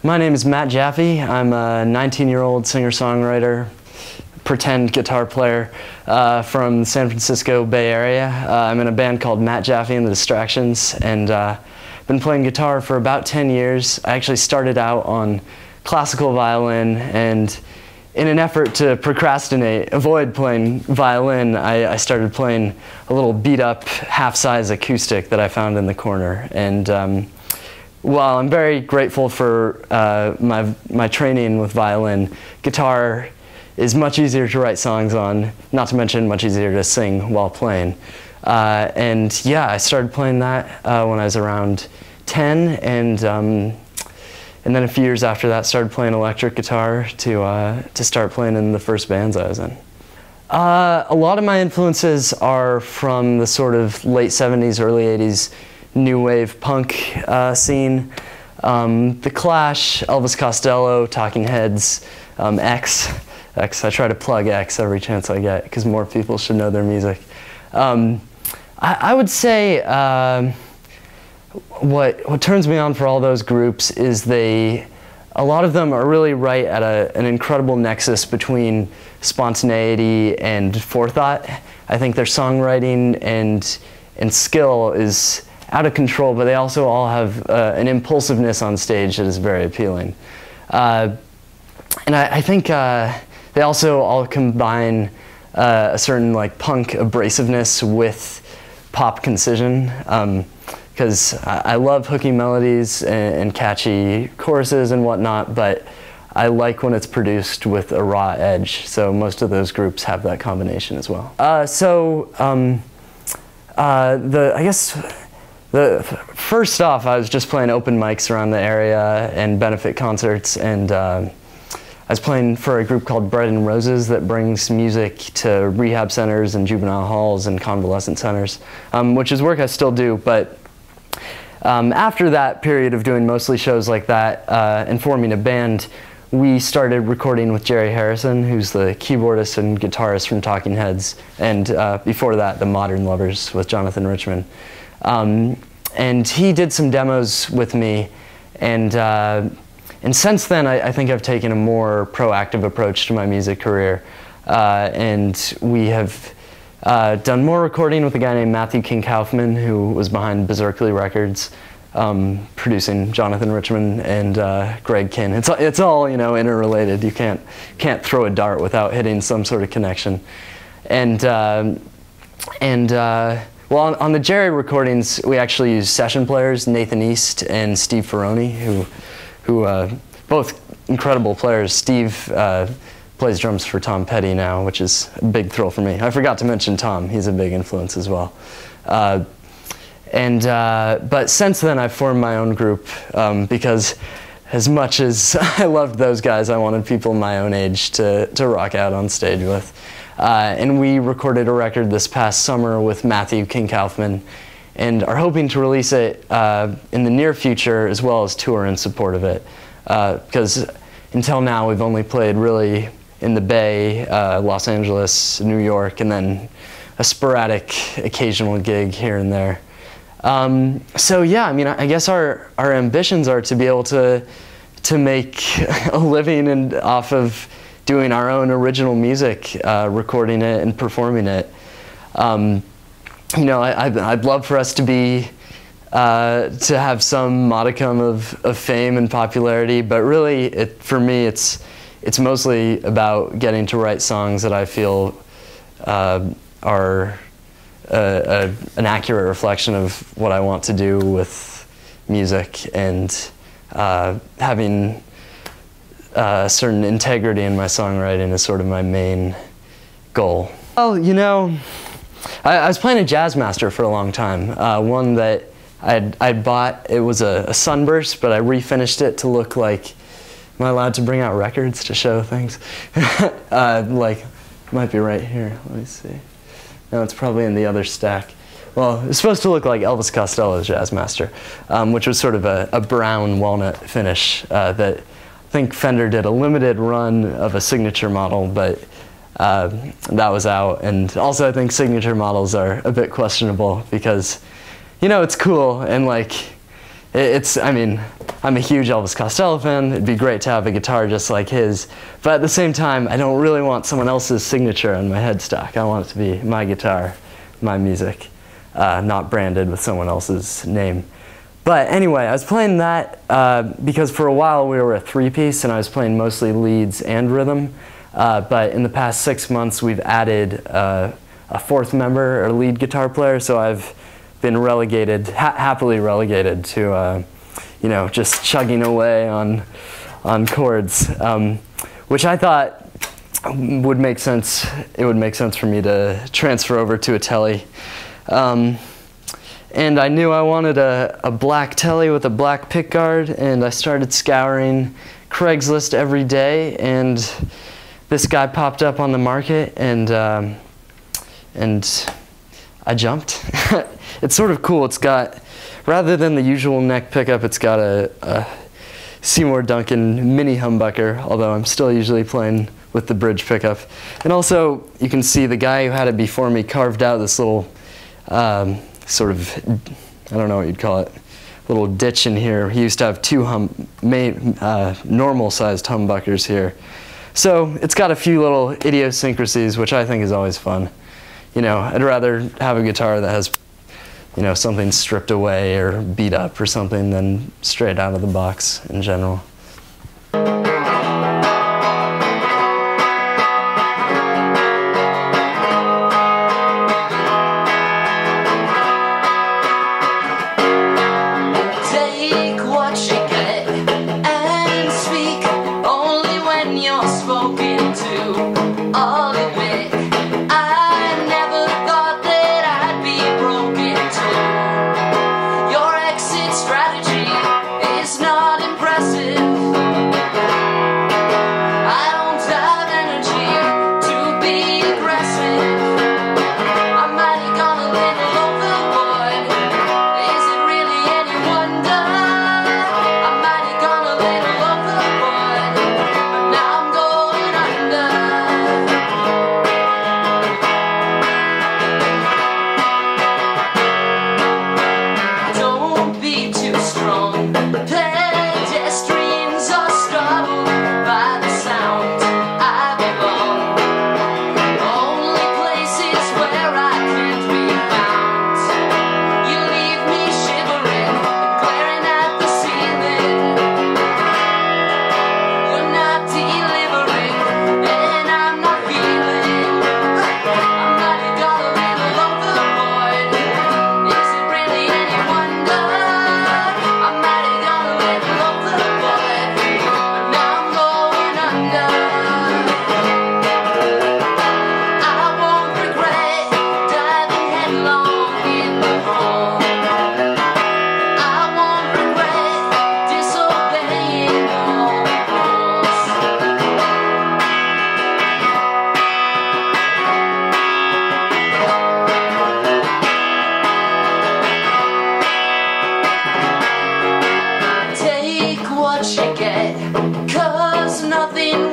My name is Matt Jaffe. I'm a 19-year-old singer-songwriter, pretend guitar player from the San Francisco Bay Area. I'm in a band called Matt Jaffe and the Distractions, and been playing guitar for about 10 years. I actually started out on classical violin, and in an effort to avoid playing violin, I started playing a little beat-up half-size acoustic that I found in the corner. And while I'm very grateful for my training with violin, guitar is much easier to write songs on, not to mention much easier to sing while playing. And yeah, I started playing that when I was around 10, and then a few years after that started playing electric guitar to start playing in the first bands I was in. A lot of my influences are from the sort of late 70s, early 80s new wave punk scene. The Clash, Elvis Costello, Talking Heads, X. I try to plug X every chance I get because more people should know their music. I would say what turns me on for all those groups is a lot of them are really right at an incredible nexus between spontaneity and forethought. I think their songwriting and skill is out of control, but they also all have an impulsiveness on stage that is very appealing. And I think they also all combine a certain like punk abrasiveness with pop concision. Because I love hooky melodies and catchy choruses and whatnot, but I like when it's produced with a raw edge. So most of those groups have that combination as well. I guess first off, I was just playing open mics around the area and benefit concerts, and I was playing for a group called Bread and Roses that brings music to rehab centers and juvenile halls and convalescent centers, which is work I still do, but after that period of doing mostly shows like that and forming a band, we started recording with Jerry Harrison, who's the keyboardist and guitarist from Talking Heads, and before that, the Modern Lovers with Jonathan Richman. And he did some demos with me, and since then I think I've taken a more proactive approach to my music career, and we have done more recording with a guy named Matthew King Kaufman, who was behind Berserkly Records, producing Jonathan Richman and Greg Kinn. It's all interrelated. You can't throw a dart without hitting some sort of connection. Well, on the Jerry recordings, we actually used session players, Nathan East and Steve Ferroni, who both incredible players. Steve plays drums for Tom Petty now, which is a big thrill for me. I forgot to mention Tom. He's a big influence as well. But since then, I've formed my own group because as much as I loved those guys, I wanted people my own age to rock out on stage with. And we recorded a record this past summer with Matthew King Kaufman, and are hoping to release it in the near future, as well as tour in support of it. Because until now, we've only played really in the Bay, Los Angeles, New York, and then a sporadic occasional gig here and there. So yeah, I mean, I guess our ambitions are to be able to make a living off of doing our own original music, recording it and performing it. I'd love for us to have some modicum of fame and popularity, but really, for me, it's mostly about getting to write songs that I feel are an accurate reflection of what I want to do with music, and having a certain integrity in my songwriting is sort of my main goal. Well, I was playing a Jazzmaster for a long time, one that I'd bought. It was a Sunburst, but I refinished it to look like, am I allowed to bring out records to show things? Like, it might be right here, let me see. No, it's probably in the other stack. Well, it's supposed to look like Elvis Costello's Jazzmaster, which was sort of a brown walnut finish that I think Fender did a limited run of a signature model, but that was out. And also I think signature models are a bit questionable because, it's cool and like I mean, I'm a huge Elvis Costello fan. It'd be great to have a guitar just like his. But at the same time, I don't really want someone else's signature on my headstock. I want it to be my guitar, my music, not branded with someone else's name. But anyway, I was playing that because for a while we were a three-piece and I was playing mostly leads and rhythm. But in the past 6 months, we've added a fourth member, or lead guitar player, so I've been relegated, happily relegated to, you know, just chugging away on chords, which I thought would make sense. It would make sense for me to transfer over to a telly. And I knew I wanted a black telly with a black pickguard, and I started scouring Craigslist every day, and this guy popped up on the market, and I jumped. It's sort of cool. It's got, rather than the usual neck pickup, it's got a Seymour Duncan mini humbucker, although I'm still usually playing with the bridge pickup. And also, you can see the guy who had it before me carved out this little sort of, I don't know what you'd call it, little ditch in here. He used to have two normal-sized humbuckers here. So it's got a few little idiosyncrasies, which I think is always fun. You know, I'd rather have a guitar that has, you know, something stripped away or beat up or something than straight out of the box in general. What you get, 'cause nothing